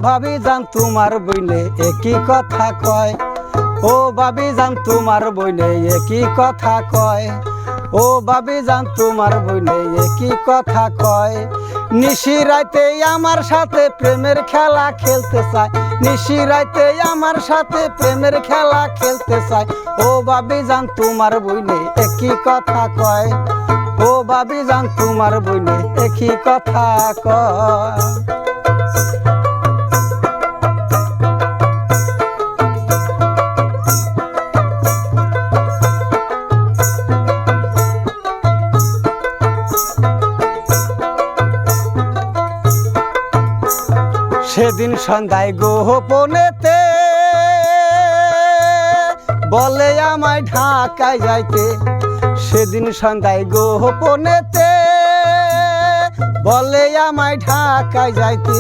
ভাবি জান তোমার বইনে একই কথা কয়, ও ভাবি জান তোমার বইনে একই কথা কয়, ও ভাবি জান তোমার বইনে একই কথা কয়। নিশি রাইতে আমার সাথে প্রেমের খেলা খেলতে চায়, নিশি রাইতে আমার সাথে প্রেমের খেলা খেলতে চায়। ও ভাবি জান তোমার বইনে একই কথা কয়, ও ভাবি জান তোমার বইনে একই কথা কয়। সেদিন সন্ধ্যায় গোপনেতে বলে আমায় ঢাকায় যাইতে, সেদিন সন্ধ্যায় গোপনেতে বলে আমায় ঢাকায় যাইতে।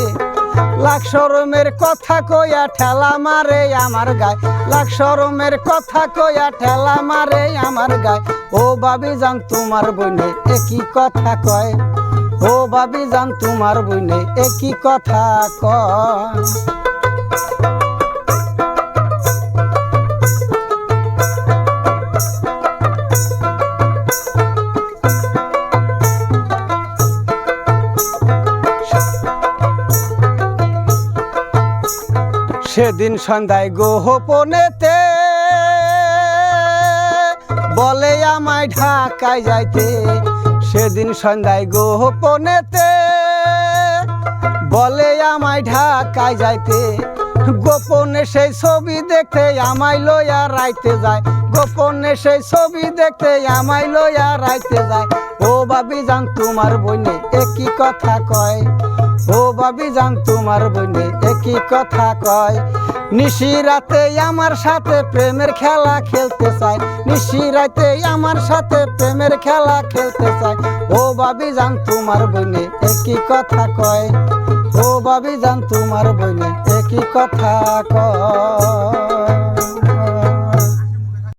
লাখ শরমের কথা কইয়া ঠেলা মারে আমার গায়, লাখ শরমের কথা কইয়া ঠেলা মারে আমার গায়। ও ভাবি জান তোমার বইনে একই কথা কয়, ও ভাবি জান তোমার বইনে একই কথা কয়। সেদিন সন্ধ্যায় গোপনেতে বলে আমায় ঢাকায় যাইতে, সেদিন সন্ধ্যায় গোপনেতে বলে আমায় ঢাকায় যাইতে। গোপনে সেই ছবি দেখতে আমায় লইয়া রাইতে যায়, গোপনে সেই ছবি দেখতে আমায় লইয়া রাইতে যায়। ও ভাবি জান তোমার বইনে একই কথা কয়, ও ভাবি জান তোমার বইনে একই কথা কয়। নিশি রাতে আমার সাথে প্রেমের খেলা খেলতে চায়, নিশি রাতে আমার সাথে প্রেমের খেলা খেলতে চায়। ও ভাবি জান তোমার বইনে একই কথা কয়, ও ভাবি জান তোমার বইনে একই কথা কয়।